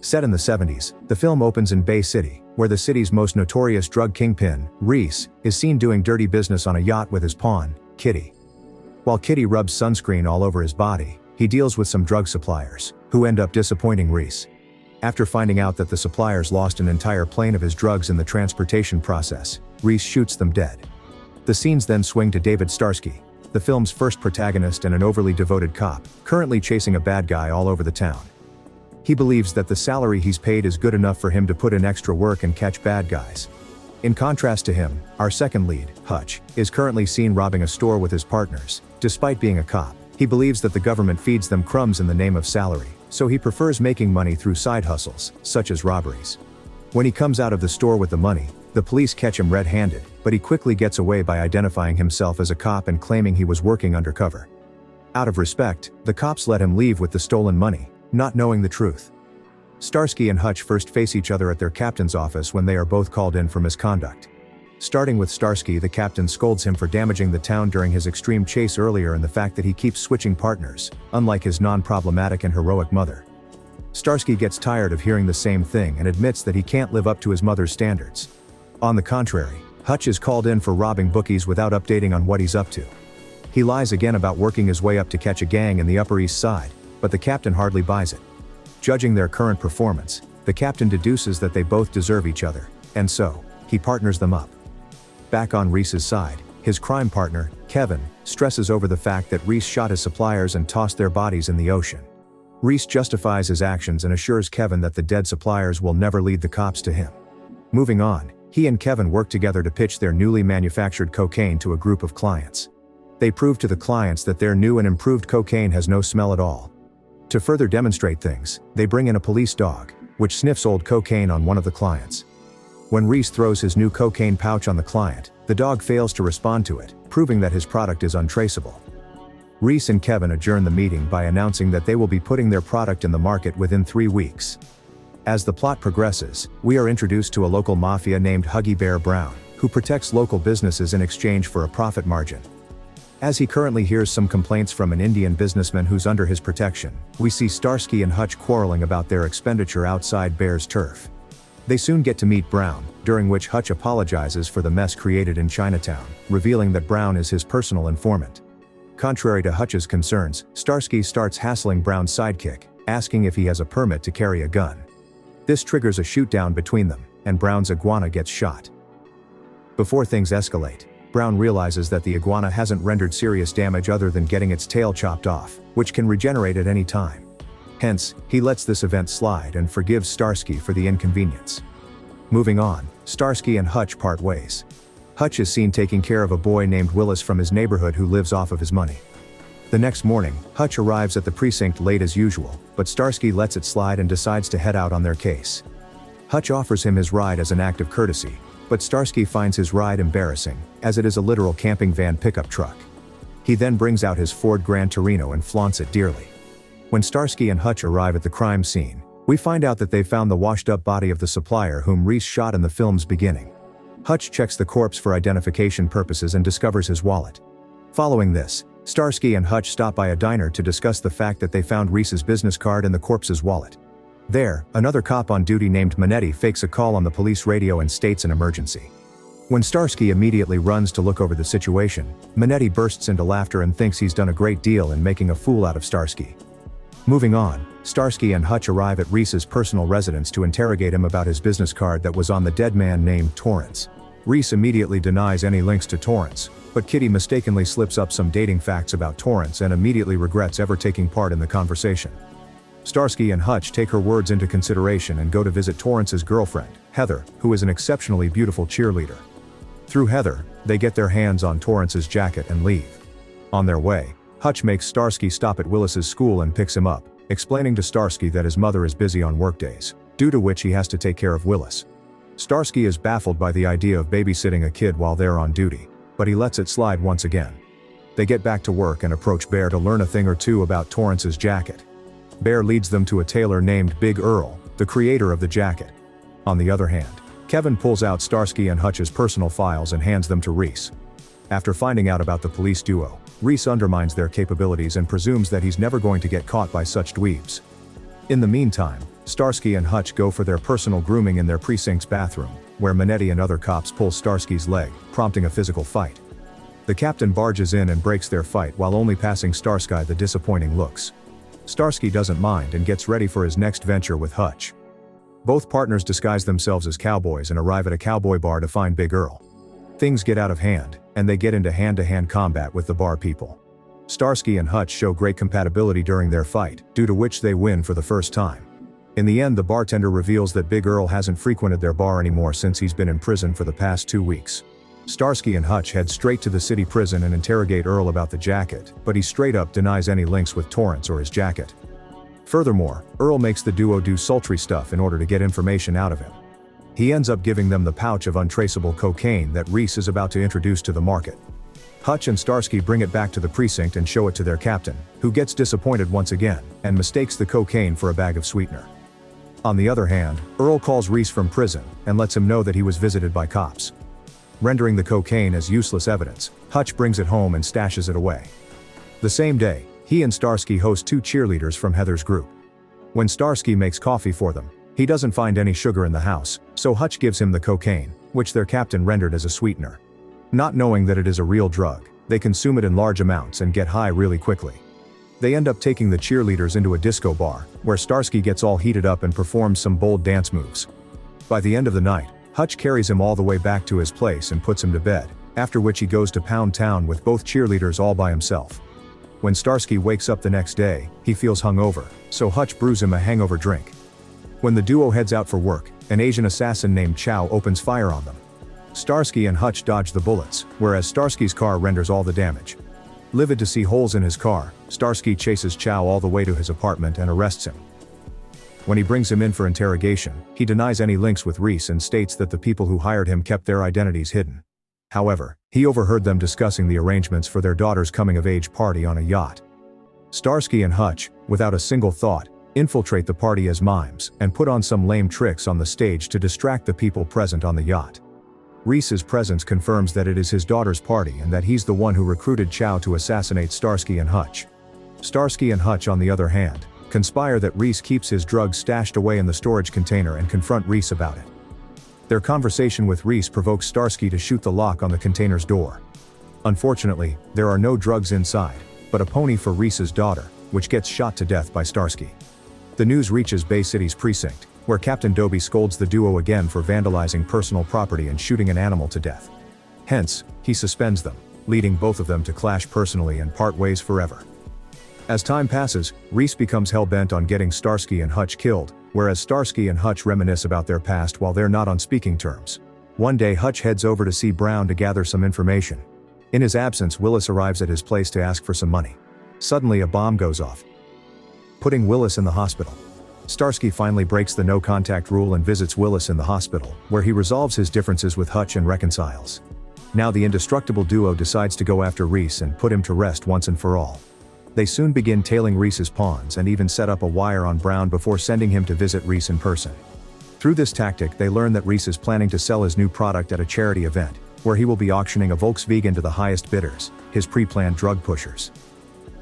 Set in the 70s, the film opens in Bay City, where the city's most notorious drug kingpin, Reese, is seen doing dirty business on a yacht with his pawn, Kitty. While Kitty rubs sunscreen all over his body, he deals with some drug suppliers, who end up disappointing Reese. After finding out that the suppliers lost an entire plane of his drugs in the transportation process, Reese shoots them dead. The scenes then swing to David Starsky, the film's first protagonist and an overly devoted cop, currently chasing a bad guy all over the town. He believes that the salary he's paid is good enough for him to put in extra work and catch bad guys. In contrast to him, our second lead, Hutch, is currently seen robbing a store with his partners. Despite being a cop, he believes that the government feeds them crumbs in the name of salary, so he prefers making money through side hustles, such as robberies. When he comes out of the store with the money, the police catch him red-handed, but he quickly gets away by identifying himself as a cop and claiming he was working undercover. Out of respect, the cops let him leave with the stolen money, not knowing the truth. Starsky and Hutch first face each other at their captain's office when they are both called in for misconduct. Starting with Starsky, the captain scolds him for damaging the town during his extreme chase earlier and the fact that he keeps switching partners, unlike his non-problematic and heroic mother. Starsky gets tired of hearing the same thing and admits that he can't live up to his mother's standards. On the contrary, Hutch is called in for robbing bookies without updating on what he's up to. He lies again about working his way up to catch a gang in the Upper East Side, but the captain hardly buys it. Judging their current performance, the captain deduces that they both deserve each other, and so, he partners them up. Back on Reese's side, his crime partner, Kevin, stresses over the fact that Reese shot his suppliers and tossed their bodies in the ocean. Reese justifies his actions and assures Kevin that the dead suppliers will never lead the cops to him. Moving on, he and Kevin work together to pitch their newly manufactured cocaine to a group of clients. They prove to the clients that their new and improved cocaine has no smell at all. To further demonstrate things, they bring in a police dog, which sniffs old cocaine on one of the clients. When Reese throws his new cocaine pouch on the client, the dog fails to respond to it, proving that his product is untraceable. Reese and Kevin adjourn the meeting by announcing that they will be putting their product in the market within 3 weeks. As the plot progresses, we are introduced to a local mafia named Huggy Bear Brown, who protects local businesses in exchange for a profit margin. As he currently hears some complaints from an Indian businessman who's under his protection, we see Starsky and Hutch quarreling about their expenditure outside Bear's turf. They soon get to meet Brown, during which Hutch apologizes for the mess created in Chinatown, revealing that Brown is his personal informant. Contrary to Hutch's concerns, Starsky starts hassling Brown's sidekick, asking if he has a permit to carry a gun. This triggers a shoot-down between them, and Brown's iguana gets shot. Before things escalate, Brown realizes that the iguana hasn't rendered serious damage other than getting its tail chopped off, which can regenerate at any time. Hence, he lets this event slide and forgives Starsky for the inconvenience. Moving on, Starsky and Hutch part ways. Hutch is seen taking care of a boy named Willis from his neighborhood who lives off of his money. The next morning, Hutch arrives at the precinct late as usual, but Starsky lets it slide and decides to head out on their case. Hutch offers him his ride as an act of courtesy, but Starsky finds his ride embarrassing, as it is a literal camping van pickup truck. He then brings out his Ford Gran Torino and flaunts it dearly. When Starsky and Hutch arrive at the crime scene, we find out that they found the washed-up body of the supplier whom Reese shot in the film's beginning. Hutch checks the corpse for identification purposes and discovers his wallet. Following this, Starsky and Hutch stop by a diner to discuss the fact that they found Reese's business card in the corpse's wallet. There, another cop on duty named Manetti fakes a call on the police radio and states an emergency. When Starsky immediately runs to look over the situation, Manetti bursts into laughter and thinks he's done a great deal in making a fool out of Starsky. Moving on, Starsky and Hutch arrive at Reese's personal residence to interrogate him about his business card that was on the dead man named Torrance. Reese immediately denies any links to Torrance, but Kitty mistakenly slips up some dating facts about Torrance and immediately regrets ever taking part in the conversation. Starsky and Hutch take her words into consideration and go to visit Torrance's girlfriend, Heather, who is an exceptionally beautiful cheerleader. Through Heather, they get their hands on Torrance's jacket and leave. On their way, Hutch makes Starsky stop at Willis's school and picks him up, explaining to Starsky that his mother is busy on workdays, due to which he has to take care of Willis. Starsky is baffled by the idea of babysitting a kid while they're on duty, but he lets it slide once again. They get back to work and approach Bear to learn a thing or two about Torrance's jacket. Bear leads them to a tailor named Big Earl, the creator of the jacket. On the other hand, Kevin pulls out Starsky and Hutch's personal files and hands them to Reese. After finding out about the police duo, Reese undermines their capabilities and presumes that he's never going to get caught by such dweebs. In the meantime, Starsky and Hutch go for their personal grooming in their precinct's bathroom, where Minetti and other cops pull Starsky's leg, prompting a physical fight. The captain barges in and breaks their fight while only passing Starsky the disappointing looks. Starsky doesn't mind and gets ready for his next venture with Hutch. Both partners disguise themselves as cowboys and arrive at a cowboy bar to find Big Earl. Things get out of hand, and they get into hand-to-hand combat with the bar people. Starsky and Hutch show great compatibility during their fight, due to which they win for the first time. In the end, the bartender reveals that Big Earl hasn't frequented their bar anymore since he's been in prison for the past 2 weeks. Starsky and Hutch head straight to the city prison and interrogate Earl about the jacket, but he straight up denies any links with Torrance or his jacket. Furthermore, Earl makes the duo do sultry stuff in order to get information out of him. He ends up giving them the pouch of untraceable cocaine that Reese is about to introduce to the market. Hutch and Starsky bring it back to the precinct and show it to their captain, who gets disappointed once again, and mistakes the cocaine for a bag of sweetener. On the other hand, Earl calls Reese from prison, and lets him know that he was visited by cops. Rendering the cocaine as useless evidence, Hutch brings it home and stashes it away. The same day, he and Starsky host 2 cheerleaders from Heather's group. When Starsky makes coffee for them, he doesn't find any sugar in the house, so Hutch gives him the cocaine, which their captain rendered as a sweetener. Not knowing that it is a real drug, they consume it in large amounts and get high really quickly. They end up taking the cheerleaders into a disco bar, where Starsky gets all heated up and performs some bold dance moves. By the end of the night, Hutch carries him all the way back to his place and puts him to bed, after which he goes to Pound Town with both cheerleaders all by himself. When Starsky wakes up the next day, he feels hungover, so Hutch brews him a hangover drink. When the duo heads out for work, an Asian assassin named Chow opens fire on them. Starsky and Hutch dodge the bullets, whereas Starsky's car renders all the damage. Livid to see holes in his car, Starsky chases Chow all the way to his apartment and arrests him. When he brings him in for interrogation, he denies any links with Reese and states that the people who hired him kept their identities hidden. However, he overheard them discussing the arrangements for their daughter's coming-of-age party on a yacht. Starsky and Hutch, without a single thought, infiltrate the party as mimes and put on some lame tricks on the stage to distract the people present on the yacht. Reese's presence confirms that it is his daughter's party and that he's the one who recruited Chow to assassinate Starsky and Hutch. Starsky and Hutch, on the other hand, conspire that Reese keeps his drugs stashed away in the storage container and confront Reese about it. Their conversation with Reese provokes Starsky to shoot the lock on the container's door. Unfortunately, there are no drugs inside, but a pony for Reese's daughter, which gets shot to death by Starsky. The news reaches Bay City's precinct, where Captain Dobie scolds the duo again for vandalizing personal property and shooting an animal to death. Hence, he suspends them, leading both of them to clash personally and part ways forever. As time passes, Reese becomes hell-bent on getting Starsky and Hutch killed, whereas Starsky and Hutch reminisce about their past while they're not on speaking terms. One day Hutch heads over to see Brown to gather some information. In his absence, Willis arrives at his place to ask for some money. Suddenly a bomb goes off, putting Willis in the hospital. Starsky finally breaks the no-contact rule and visits Willis in the hospital, where he resolves his differences with Hutch and reconciles. Now the indestructible duo decides to go after Reese and put him to rest once and for all. They soon begin tailing Reese's pawns and even set up a wire on Brown before sending him to visit Reese in person. Through this tactic, they learn that Reese is planning to sell his new product at a charity event, where he will be auctioning a Volkswagen to the highest bidders, his pre-planned drug pushers.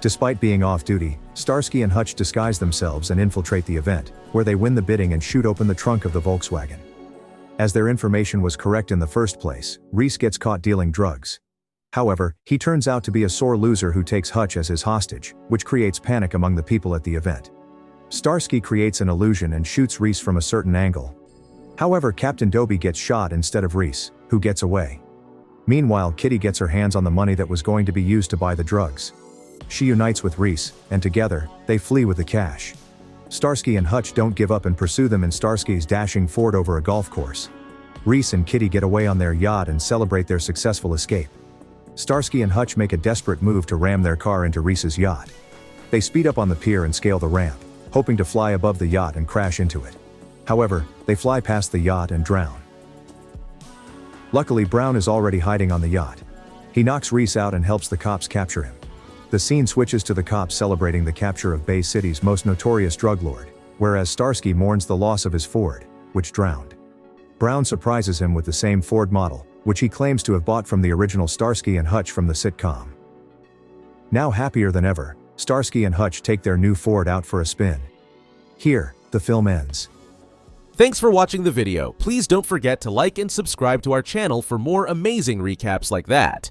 Despite being off-duty, Starsky and Hutch disguise themselves and infiltrate the event, where they win the bidding and shoot open the trunk of the Volkswagen. As their information was correct in the first place, Reese gets caught dealing drugs. However, he turns out to be a sore loser who takes Hutch as his hostage, which creates panic among the people at the event. Starsky creates an illusion and shoots Reese from a certain angle. However, Captain Dobie gets shot instead of Reese, who gets away. Meanwhile, Kitty gets her hands on the money that was going to be used to buy the drugs. She unites with Reese, and together, they flee with the cash. Starsky and Hutch don't give up and pursue them in Starsky's dashing Ford over a golf course. Reese and Kitty get away on their yacht and celebrate their successful escape. Starsky and Hutch make a desperate move to ram their car into Reese's yacht. They speed up on the pier and scale the ramp, hoping to fly above the yacht and crash into it. However, they fly past the yacht and drown. Luckily, Brown is already hiding on the yacht. He knocks Reese out and helps the cops capture him. The scene switches to the cops celebrating the capture of Bay City's most notorious drug lord, whereas Starsky mourns the loss of his Ford, which drowned. Brown surprises him with the same Ford model, which he claims to have bought from the original Starsky and Hutch from the sitcom. Now happier than ever, Starsky and Hutch take their new Ford out for a spin. Here, The film ends. Thanks for watching the video. Please don't forget to like and subscribe to our channel for more amazing recaps like that.